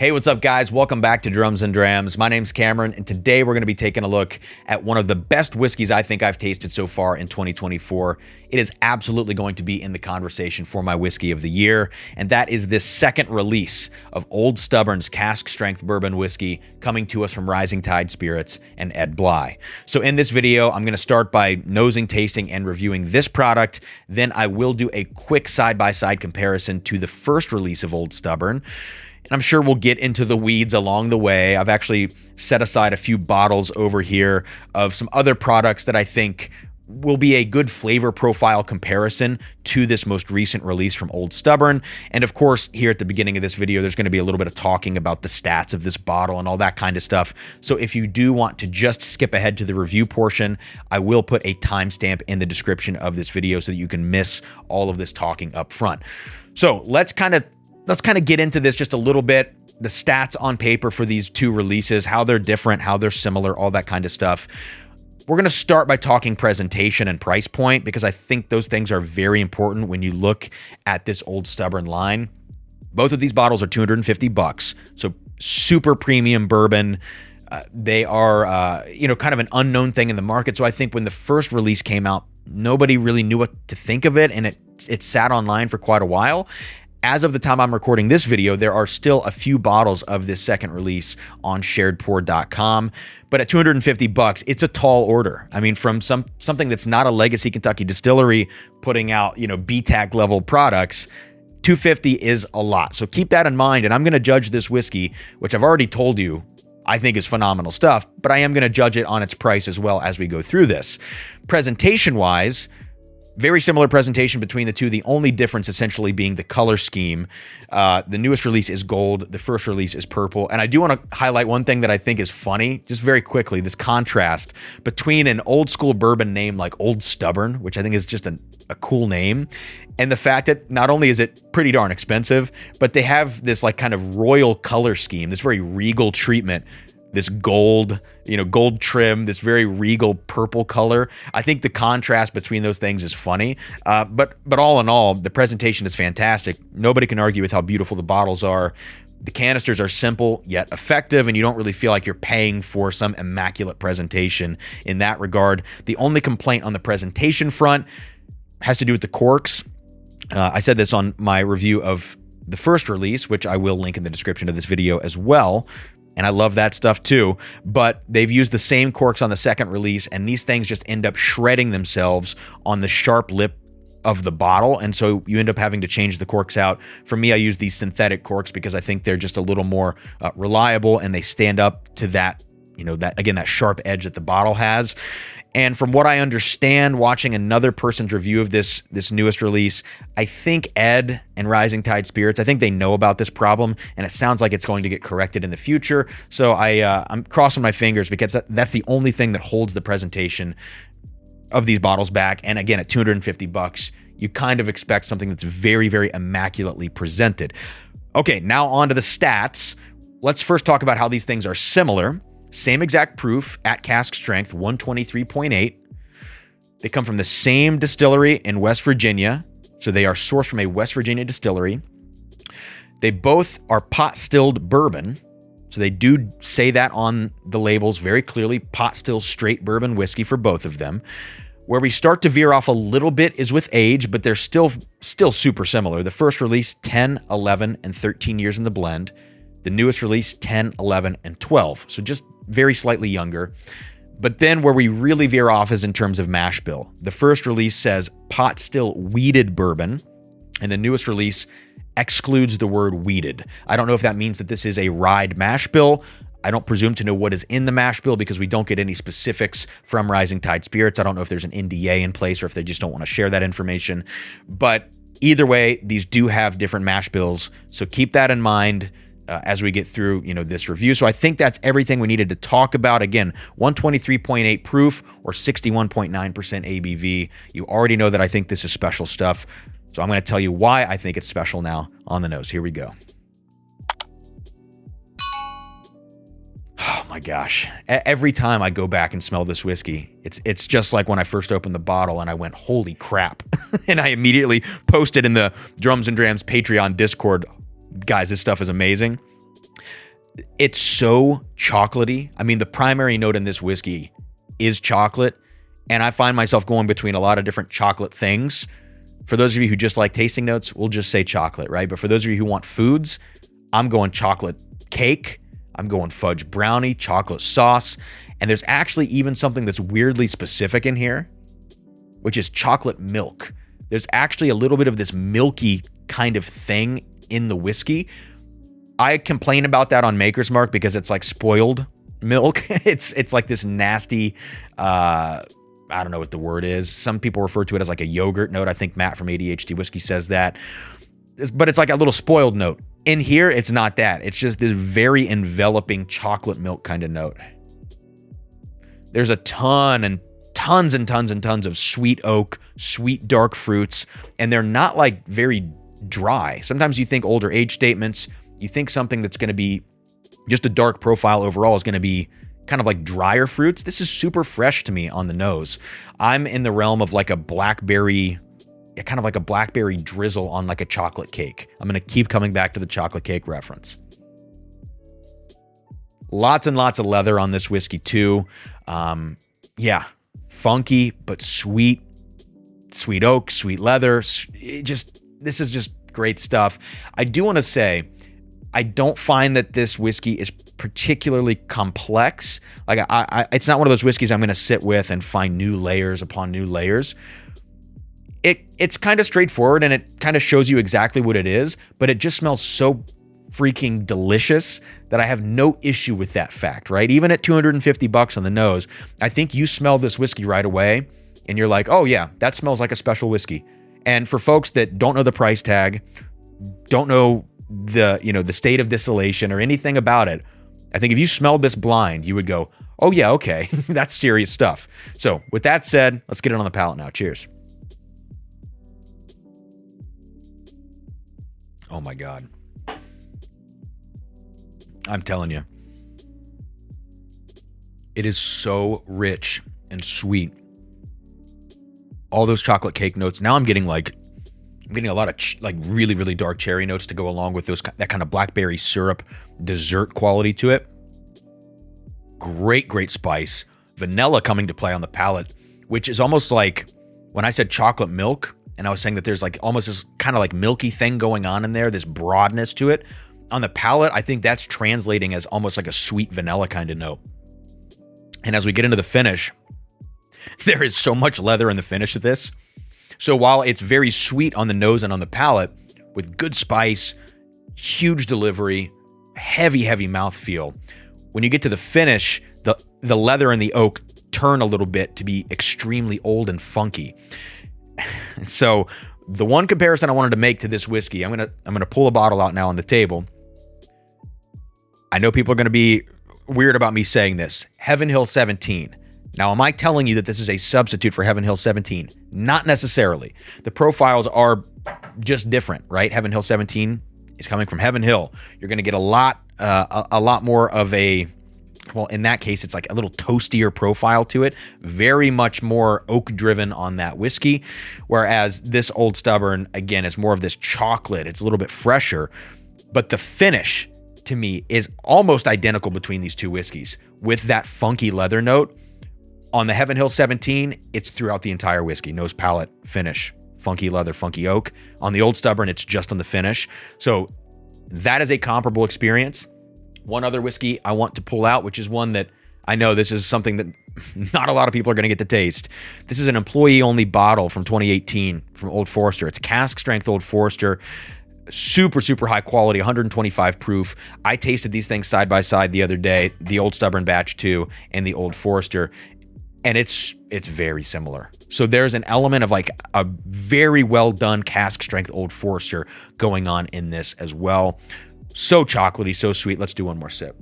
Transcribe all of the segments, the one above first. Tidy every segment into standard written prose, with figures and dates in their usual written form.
Hey, what's up, guys? Welcome back to Drums and Drams. My name's Cameron, and today we're going to be taking a look at one of the best whiskeys I think I've tasted so far in 2024. It is absolutely going to be in the conversation for my whiskey of the year, and that is this second release of Old Stubborn's cask strength bourbon whiskey coming to us from Rising Tide Spirits and Ed Bly. So in this video, I'm going to start by nosing, tasting, and reviewing this product. Then I will do a quick side-by-side comparison to the first release of Old Stubborn. And I'm sure we'll get into the weeds along the way. I've actually set aside a few bottles over here of some other products that I think will be a good flavor profile comparison to this most recent release from Old Stubborn. And of course, here at the beginning of this video, there's going to be a little bit of talking about the stats of this bottle and all that kind of stuff. So if you do want to just skip ahead to the review portion, I will put a timestamp in the description of this video so that you can miss all of this talking up front. So let's kind of get into this just a little bit, the stats on paper for these two releases, how they're different, how they're similar, all that kind of stuff. We're going to start by talking presentation and price point because I think those things are very important when you look at this Old Stubborn line. Both of these bottles are $250, so super premium bourbon. They are, kind of an unknown thing in the market. So I think when the first release came out, nobody really knew what to think of it, and it sat online for quite a while. As of the time I'm recording this video, there are still a few bottles of this second release on sharedpour.com, but at $250, it's a tall order. I mean, from something that's not a legacy Kentucky distillery putting out, BTAC level products, $250 is a lot. So keep that in mind, and I'm going to judge this whiskey, which I've already told you I think is phenomenal stuff, but I am going to judge it on its price as well as we go through this. Presentation-wise, very similar presentation between the two, the only difference essentially being the color scheme. The newest release is gold, the first release is purple. And I do want to highlight one thing that I think is funny, just very quickly, this contrast between an old school bourbon name like Old Stubborn, which I think is just a cool name, and the fact that not only is it pretty darn expensive, but they have this like kind of royal color scheme, this very regal treatment, this gold, gold trim, this very regal purple color. I think the contrast between those things is funny. But all in all, the presentation is fantastic. Nobody can argue with how beautiful the bottles are. The canisters are simple yet effective, and you don't really feel like you're paying for some immaculate presentation in that regard. The only complaint on the presentation front has to do with the corks. I said this on my review of the first release, which I will link in the description of this video as well. And I love that stuff too, but they've used the same corks on the second release, and these things just end up shredding themselves on the sharp lip of the bottle, and so you end up having to change the corks out. For me, I use these synthetic corks because I think they're just a little more reliable, and they stand up to that, that sharp edge that the bottle has. And from what I understand, watching another person's review of this newest release, I think Ed and Rising Tide Spirits, I think they know about this problem, and it sounds like it's going to get corrected in the future. So I'm crossing my fingers because that's the only thing that holds the presentation of these bottles back. And again, at $250, you kind of expect something that's very, very immaculately presented. Okay, now on to the stats. Let's first talk about how these things are similar. Same exact proof at cask strength, 123.8. They come from the same distillery in West Virginia, so they are sourced from a West Virginia distillery. They both are pot-stilled bourbon, so they do say that on the labels very clearly, pot-stilled straight bourbon whiskey for both of them. Where we start to veer off a little bit is with age, but they're still super similar. The first release, 10, 11, and 13 years in the blend. The newest release, 10, 11, and 12. So just very slightly younger. But then where we really veer off is in terms of mash bill. The first release says pot still wheated bourbon, and the newest release excludes the word wheated. I don't know if that means that this is a rye mash bill. I don't presume to know what is in the mash bill because we don't get any specifics from Rising Tide Spirits. I don't know if there's an NDA in place or if they just don't want to share that information. But either way, these do have different mash bills, so keep that in mind as we get through, this review. So I think that's everything we needed to talk about. Again, 123.8 proof or 61.9% ABV. You already know that I think this is special stuff. So I'm going to tell you why I think it's special now on the nose. Here we go. Oh my gosh. Every time I go back and smell this whiskey, it's just like when I first opened the bottle and I went, holy crap. And I immediately posted in the Drums and Drams Patreon Discord, guys, this stuff is amazing. It's so chocolatey. I mean, the primary note in this whiskey is chocolate, and I find myself going between a lot of different chocolate things. For those of you who just like tasting notes, we'll just say chocolate, right? But for those of you who want foods, I'm going chocolate cake, I'm going fudge brownie, chocolate sauce, and there's actually even something that's weirdly specific in here, which is chocolate milk. There's actually a little bit of this milky kind of thing in the whiskey. I complain about that on Maker's Mark because it's like spoiled milk. It's like this nasty, I don't know what the word is. Some people refer to it as like a yogurt note. I think Matt from ADHD Whiskey says that. But it's like a little spoiled note. In here, it's not that. It's just this very enveloping chocolate milk kind of note. There's a ton and tons and tons and tons of sweet oak, sweet dark fruits, and they're not like very dry. Sometimes you think older age statements, you think something that's going to be just a dark profile overall is going to be kind of like drier fruits. This is super fresh to me on the nose. I'm in the realm of like a blackberry, kind of like a blackberry drizzle on like a chocolate cake. I'm going to keep coming back to the chocolate cake reference. Lots and lots of leather on this whiskey too. Yeah, funky but sweet. Sweet oak, sweet leather. This is just great stuff. I do want to say, I don't find that this whiskey is particularly complex. Like it's not one of those whiskeys I'm going to sit with and find new layers upon new layers. It's kind of straightforward and it kind of shows you exactly what it is, but it just smells so freaking delicious that I have no issue with that fact, right? Even at $250 on the nose, I think you smell this whiskey right away and you're like, oh yeah, that smells like a special whiskey. And for folks that don't know the price tag, don't know the state of distillation or anything about it, I think if you smelled this blind, you would go, oh yeah, okay, that's serious stuff. So with that said, let's get it on the palate now. Cheers. Oh my God. I'm telling you, it is so rich and sweet. All those chocolate cake notes. Now I'm getting a lot of really, really dark cherry notes to go along with that kind of blackberry syrup dessert quality to it. Great, great spice. Vanilla coming to play on the palate, which is almost like when I said chocolate milk, and I was saying that there's like almost this kind of like milky thing going on in there, this broadness to it. On the palate, I think that's translating as almost like a sweet vanilla kind of note. And as we get into the finish, there is so much leather in the finish of this. So while it's very sweet on the nose and on the palate, with good spice, huge delivery, heavy, heavy mouthfeel, when you get to the finish, the leather and the oak turn a little bit to be extremely old and funky. So the one comparison I wanted to make to this whiskey, I'm gonna pull a bottle out now on the table. I know people are going to be weird about me saying this. Heaven Hill 17. Now, am I telling you that this is a substitute for Heaven Hill 17? Not necessarily. The profiles are just different, right? Heaven Hill 17 is coming from Heaven Hill. You're going to get a lot more of a, well, in that case, it's like a little toastier profile to it. Very much more oak-driven on that whiskey. Whereas this Old Stubborn, again, is more of this chocolate. It's a little bit fresher. But the finish, to me, is almost identical between these two whiskeys with that funky leather note. On the Heaven Hill 17, it's throughout the entire whiskey. Nose, palate, finish, funky leather, funky oak. On the Old Stubborn, it's just on the finish. So that is a comparable experience. One other whiskey I want to pull out, which is one that I know this is something that not a lot of people are going to get to taste. This is an employee-only bottle from 2018 from Old Forester. It's cask strength Old Forester. Super, super high quality, 125 proof. I tasted these things side by side the other day, the Old Stubborn Batch 2 and the Old Forester, and it's very similar. So there's an element of like a very well done cask strength Old Forester going on in this as well. So chocolatey, so sweet. Let's do one more sip.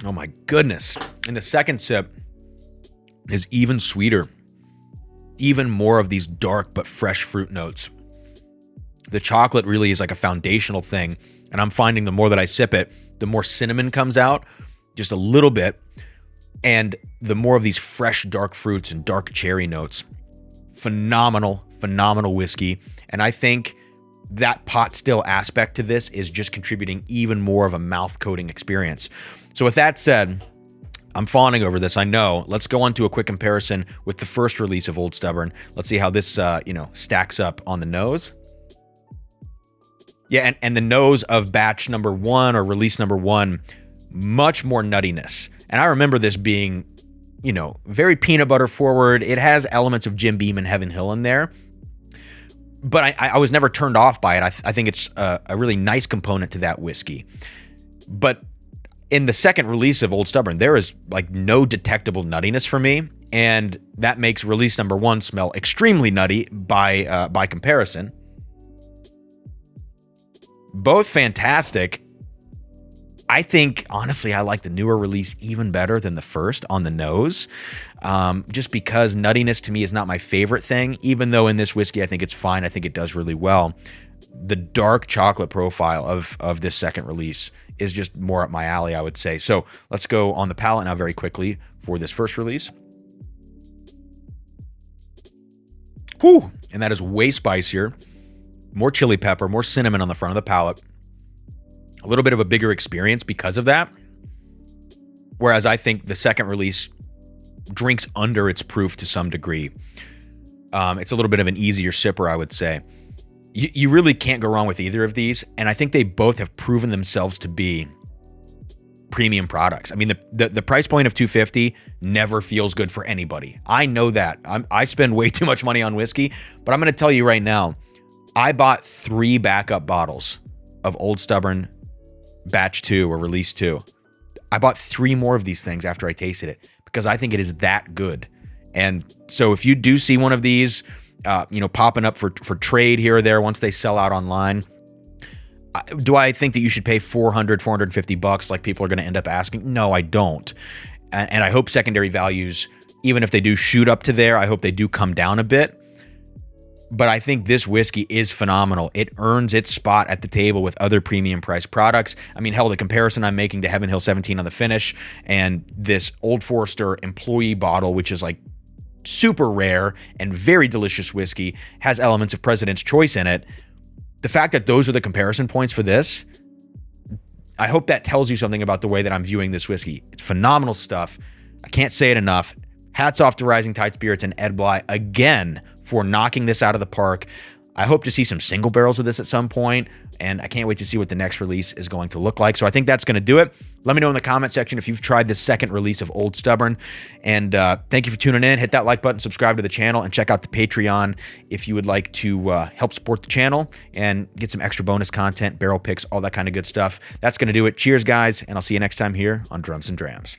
Oh my goodness. And the second sip is even sweeter. Even more of these dark but fresh fruit notes. The chocolate really is like a foundational thing, and I'm finding the more that I sip it, the more cinnamon comes out, just a little bit, and the more of these fresh dark fruits and dark cherry notes. Phenomenal, phenomenal whiskey, and I think that pot still aspect to this is just contributing even more of a mouth coating experience. So with that said, I'm fawning over this, I know. Let's go on to a quick comparison with the first release of Old Stubborn. Let's see how this, stacks up on the nose. Yeah, and the nose of batch number 1 or release number 1, much more nuttiness. And I remember this being, very peanut butter forward. It has elements of Jim Beam and Heaven Hill in there. But I was never turned off by it. I think it's a really nice component to that whiskey. But in the second release of Old Stubborn, there is like no detectable nuttiness for me. And that makes release number 1 smell extremely nutty by comparison. Both fantastic. I think, honestly, I like the newer release even better than the first on the nose, just because nuttiness to me is not my favorite thing, even though in this whiskey I think it's fine. I think it does really well. The dark chocolate profile of this second release is just more up my alley, I would say. So let's go on the palate now very quickly for this first release. Whew! And that is way spicier. More chili pepper, more cinnamon on the front of the palate. A little bit of a bigger experience because of that. Whereas I think the second release drinks under its proof to some degree. It's a little bit of an easier sipper, I would say. You really can't go wrong with either of these. And I think they both have proven themselves to be premium products. I mean, the price point of $250 never feels good for anybody. I know that. I spend way too much money on whiskey, but I'm going to tell you right now, I bought 3 backup bottles of Old Stubborn batch 2 or release 2. I bought 3 more of these things after I tasted it because I think it is that good. And so if you do see one of these, popping up for trade here or there once they sell out online, do I think that you should pay $400, $450 like people are going to end up asking? No, I don't. And I hope secondary values, even if they do shoot up to there, I hope they do come down a bit. But I think this whiskey is phenomenal. It earns its spot at the table with other premium priced products. I mean, hell, the comparison I'm making to Heaven Hill 17 on the finish and this Old Forester employee bottle, which is like super rare and very delicious whiskey, has elements of President's Choice in it. The fact that those are the comparison points for this, I hope that tells you something about the way that I'm viewing this whiskey. It's phenomenal stuff. I can't say it enough. Hats off to Rising Tide Spirits and Ed Bly again for knocking this out of the park. I hope to see some single barrels of this at some point, and I can't wait to see what the next release is going to look like. So I think that's going to do it. Let me know in the comment section if you've tried this second release of Old Stubborn. And thank you for tuning in. Hit that like button, subscribe to the channel, and check out the Patreon if you would like to help support the channel and get some extra bonus content, barrel picks, all that kind of good stuff. That's going to do it. Cheers, guys, and I'll see you next time here on Drums and Drams.